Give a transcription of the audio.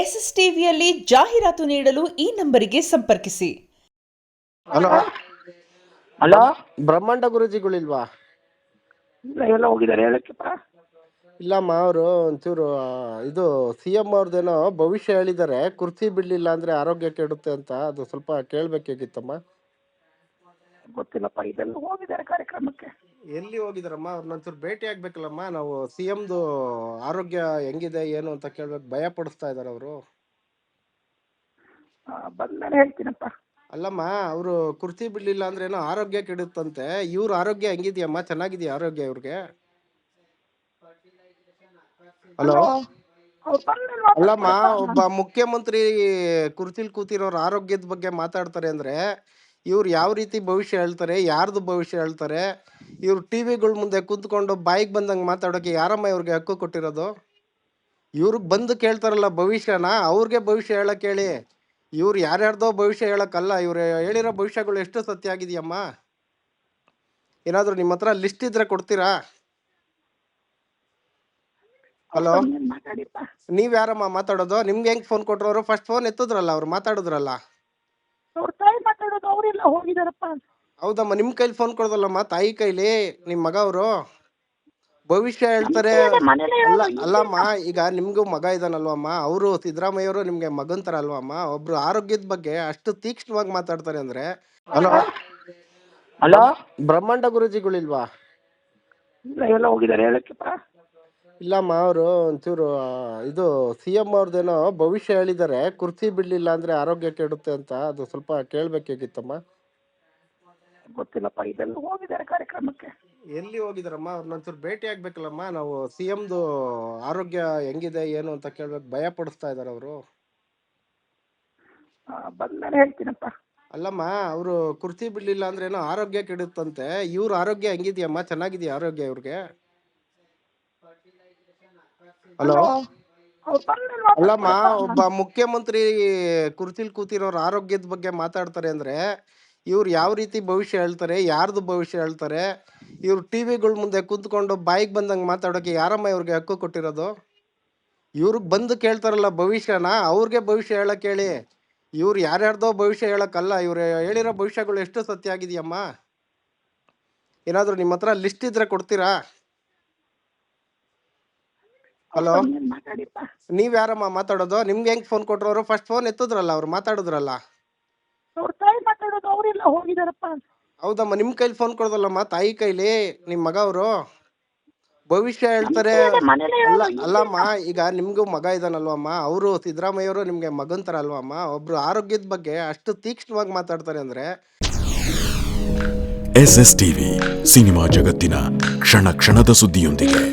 S S ಟಿವಿಯಲ್ಲಿ ಜಾಹೀರಾತು ನೀಡಲು ಈ ನಂಬರಿಗೆ ಸಂಪರ್ಕಿಸಿ. ಹಲೋ ಹಲೋ, ಬ್ರಹ್ಮಾಂಡ ಗುರೂಜಿಗಳಿಲ್ವಾ? ಇಲ್ಲ ಎಲ್ಲ ಹೋಗಿದ್ದಾರೆ ಹೇಳಕ್ಕೆಪ್ಪ. ಇಲ್ಲಮ್ಮ, ಅವರು ಒಂಚೂರು ಇದು CM ಅವ್ರದ್ದೇನೋ ಭವಿಷ್ಯ ಹೇಳಿದ್ದಾರೆ, ಕುರ್ಚಿ ಬಿಡ್ಲಿಲ್ಲ ಅಂದ್ರೆ ಆರೋಗ್ಯ ಕೆಡುತ್ತೆ ಅಂತ. ಅದು ಸ್ವಲ್ಪ ಕೇಳ್ಬೇಕಾಗಿತ್ತಮ್ಮ. ಗೊತ್ತಿಲ್ಲಪ್ಪ, ಇದೆಲ್ಲ ಹೋಗಿದ್ದಾರೆ ಕಾರ್ಯಕ್ರಮಕ್ಕೆ. ಎಲ್ಲಿ ಹೋಗಿದಾರಮ್ಮ? ಅವ್ರನ್ನೊಂಚೂರು ಭೇಟಿ ಆಗ್ಬೇಕಲ್ಲಮ್ಮ. ನಾವು CMದು ಆರೋಗ್ಯ ಹೆಂಗಿದೆ ಏನು ಅಂತ ಕೇಳ್ಬೇಕು. ಭಯ ಪಡಿಸ್ತಾ ಇದಾರೆ ಅವರು. ಬಂದ್ಮೇಲೆ ಹೇಳ್ತೀನಪ್ಪ. ಅಲ್ಲಮ್ಮ, ಅವರು ಕುರ್ಚಿ ಬಿಡ್ಲಿಲ್ಲ ಅಂದ್ರೆ ಏನೋ ಆರೋಗ್ಯ ಕೆಡುತ್ತಂತೆ. ಇವ್ರ ಆರೋಗ್ಯ ಹೆಂಗಿದ್ಯಮ್ಮ? ಚೆನ್ನಾಗಿದೆಯಾ ಆರೋಗ್ಯ ಇವ್ರಿಗೆ? ಹಲೋ, ಅವ್ರು ಬಂದ್ಮೇಲೆ ಅಲ್ಲಮ್ಮ, ಮಾತಾಡ್ಕೊಳಪ್ಪ. ಒಬ್ಬ ಮುಖ್ಯಮಂತ್ರಿ ಕುರ್ಚಿಲ್ ಕೂತಿರೋರ ಆರೋಗ್ಯದ ಬಗ್ಗೆ ಮಾತಾಡ್ತಾರೆ ಅಂದ್ರೆ ಇವ್ರು ಯಾವ ರೀತಿ ಭವಿಷ್ಯ ಹೇಳ್ತಾರೆ? ಯಾರ್ದು ಭವಿಷ್ಯ ಹೇಳ್ತಾರೆ? ಇವ್ರು ಟಿವಿಗಳ ಮುಂದೆ ಕೂತ್ಕೊಂಡು ಬಾಯಿಗೆ ಬಂದಂಗೆ ಮಾತಾಡೋಕೆ ಯಾರಮ್ಮ ಇವ್ರಿಗೆ ಹಕ್ಕು ಕೊಟ್ಟಿರೋದು? ಇವ್ರಿಗೆ ಬಂದು ಕೇಳ್ತಾರಲ್ಲ ಭವಿಷ್ಯನ, ಅವ್ರಿಗೆ ಭವಿಷ್ಯ ಹೇಳಕ್ ಹೇಳಿ. ಇವ್ರು ಯಾರ್ಯಾರ್ದೋ ಭವಿಷ್ಯ ಹೇಳಕ್ಕಲ್ಲ. ಇವ್ರು ಹೇಳಿರೋ ಭವಿಷ್ಯಗಳು ಎಷ್ಟು ಸತ್ಯ ಆಗಿದೆಯಮ್ಮ? ಏನಾದ್ರು ನಿಮ್ಮ ಹತ್ರ ಲಿಸ್ಟ್ ಇದ್ರೆ ಕೊಡ್ತೀರಾ? ಹಲೋ, ಬಂದ್ಮೇಲೆ ಮಾತಾಡಿಪ್ಪ. ನೀವ್ ಯಾರಮ್ಮ ಮಾತಾಡೋದು? ನಿಮ್ಗೆ ಹೆಂಗ್ ಫೋನ್ ಕೊಟ್ರು ಅವರು? ಫಸ್ಟ್ ಫೋನ್ ಎತ್ತಿದ್ರಲ್ಲ, ಅವ್ರು ಮಾತಾಡಿದ್ರಲ್ಲ. ಅವ್ರ ತಾಯಿ ಮಾತಾಡೋದು, ಅವರೆಲ್ಲ ಹೋಗಿದಾರಪ್ಪ. ಹೌದಮ್ಮ, ನಿಮ್ ಕೈಲಿ ಫೋನ್ ಕೊಡೋದಲ್ಲಮ್ಮ, ತಾಯಿ ಕೈಲಿ. ನಿಮ್ ಮಗ ಅವರು ಭವಿಷ್ಯ ಹೇಳ್ತಾರೆ. ಮನೇಲೆ ಅಲ್ಲಮ್ಮ, ಈಗ ನಿಮ್ಗೂ ಮಗ ಇದಾನಲ್ವಮ್ಮ, ಅವರು ಸಿದ್ದರಾಮಯ್ಯ ಅವರು ನಿಮ್ಗೆ ಮಗನ್ ತರ ಅಲ್ವಮ್ಮ? ಒಬ್ರು ಆರೋಗ್ಯದ ಬಗ್ಗೆ ಅಷ್ಟು ತೀಕ್ಷ್ಣವಾಗಿ ಮಾತಾಡ್ತಾರೆ ಅಂದ್ರೆ. ಹಲೋ ಹಲೋ, ಬ್ರಹ್ಮಾಂಡ ಗುರೂಜಿಗಳಿಲ್ವಾ? ಇಲ್ಲ ಎಲ್ಲ ಹೋಗಿದ್ದಾರೆ ಹೇಳಕ್ಕೆಪ್ಪ. ಇಲ್ಲಮ್ಮ, ಅವರು ಒಂಚೂರು ಇದು CM ಅವ್ರದ್ದೇನೋ ಭವಿಷ್ಯ ಹೇಳಿದ್ದಾರೆ, ಕುರ್ಚಿ ಬಿಡ್ಲಿಲ್ಲ ಅಂದ್ರೆ ಆರೋಗ್ಯ ಕೆಡುತ್ತೆ ಅಂತ. ಅದು ಸ್ವಲ್ಪ ಕೇಳ್ಬೇಕಾಗಿತ್ತಮ್ಮ. ಗೊತ್ತಿಲ್ಲಪ್ಪ, ಇದೆಲ್ಲ ಹೋಗಿದ್ದಾರೆ ಕಾರ್ಯಕ್ರಮಕ್ಕೆ. ಎಲ್ಲಿ ಹೋಗಿದಾರಮ್ಮ? ಅವ್ರನ್ನೊಂಚೂರು ಭೇಟಿ ಆಗ್ಬೇಕಲ್ಲಮ್ಮ. ನಾವು CMದು ಆರೋಗ್ಯ ಹೆಂಗಿದೆ ಏನು ಅಂತ ಕೇಳ್ಬೇಕು. ಭಯ ಪಡಿಸ್ತಾ ಇದಾರೆ ಅವರು. ಬಂದ್ಮೇಲೆ ಹೇಳ್ತೀನಪ್ಪ. ಅಲ್ಲಮ್ಮ, ಅವರು ಕುರ್ಚಿ ಬಿಡ್ಲಿಲ್ಲ ಅಂದ್ರೆ ಏನೋ ಆರೋಗ್ಯ ಕೆಡುತ್ತಂತೆ. ಇವ್ರ ಆರೋಗ್ಯ ಹೆಂಗಿದ್ಯಮ್ಮ? ಚೆನ್ನಾಗಿದೆಯಾ ಆರೋಗ್ಯ ಇವ್ರಿಗೆ? ಹಲೋ, ಅವ್ರು ಬಂದ್ಮೇಲೆ ಅಲ್ಲಮ್ಮ, ಮಾತಾಡ್ಕೊಳಪ್ಪ. ಒಬ್ಬ ಮುಖ್ಯಮಂತ್ರಿ ಕುರ್ಚಿಲ್ ಕೂತಿರೋರ ಆರೋಗ್ಯದ ಬಗ್ಗೆ ಮಾತಾಡ್ತಾರೆ ಅಂದ್ರೆ ಇವ್ರು ಯಾವ ರೀತಿ ಭವಿಷ್ಯ ಹೇಳ್ತಾರೆ? ಯಾರ್ದು ಭವಿಷ್ಯ ಹೇಳ್ತಾರೆ? ಇವ್ರು ಟಿವಿಗಳ ಮುಂದೆ ಕೂತ್ಕೊಂಡು ಬಾಯಿಗೆ ಬಂದಂಗೆ ಮಾತಾಡೋಕೆ ಯಾರಮ್ಮ ಇವ್ರಿಗೆ ಹಕ್ಕು ಕೊಟ್ಟಿರೋದು? ಇವ್ರಿಗೆ ಬಂದು ಕೇಳ್ತಾರಲ್ಲ ಭವಿಷ್ಯನ, ಅವ್ರಿಗೆ ಭವಿಷ್ಯ ಹೇಳಕ್ ಹೇಳಿ. ಇವ್ರು ಯಾರ್ಯಾರ್ದೋ ಭವಿಷ್ಯ ಹೇಳಕ್ಕಲ್ಲ. ಇವ್ರು ಹೇಳಿರೋ ಭವಿಷ್ಯಗಳು ಎಷ್ಟು ಸತ್ಯ ಆಗಿದೆಯಮ್ಮ? ಏನಾದ್ರು ನಿಮ್ಮ ಹತ್ರ ಲಿಸ್ಟ್ ಇದ್ರೆ ಕೊಡ್ತೀರಾ? ಹಲೋ, ಬಂದ್ಮೇಲೆ ಮಾತಾಡಿಪ್ಪ. ನೀವ್ ಯಾರಮ್ಮ ಮಾತಾಡೋದು? ನಿಮ್ಗೆ ಹೆಂಗ್ ಫೋನ್ ಕೊಟ್ರು ಅವರು? ಫಸ್ಟ್ ಫೋನ್ ಎತ್ತಿದ್ರಲ್ಲ, ಅವ್ರು ಮಾತಾಡಿದ್ರಲ್ಲ. ಅವ್ರ ತಾಯಿ ಮಾತಾಡೋದು, ಅವರೆಲ್ಲ ಹೋಗಿದಾರಪ್ಪ. ಹೌದಮ್ಮ, ನಿಮ್ ಕೈಲಿ ಫೋನ್ ಕೊಡೋದಲ್ಲಮ್ಮ, ತಾಯಿ ಕೈಲಿ. ನಿಮ್ ಮಗ ಅವರು ಭವಿಷ್ಯ ಹೇಳ್ತಾರೆ. ಮನೇಲೆ ಅಲ್ಲಮ್ಮ, ಈಗ ನಿಮ್ಗೂ ಮಗ ಇದಾನಲ್ವಮ್ಮ, ಅವರು ಸಿದ್ದರಾಮಯ್ಯ ಅವರು ನಿಮ್ಗೆ ಮಗನ್ ತರ ಅಲ್ವಮ್ಮ? ಒಬ್ರು ಆರೋಗ್ಯದ ಬಗ್ಗೆ ಅಷ್ಟು ತೀಕ್ಷ್ಣವಾಗಿ ಮಾತಾಡ್ತಾರೆ ಅಂದ್ರೆ. SS ಟಿವಿ, ಸಿನಿಮಾ ಜಗತ್ತಿನ ಕ್ಷಣ ಕ್ಷಣದ ಸುದ್ದಿಯೊಂದಿಗೆ.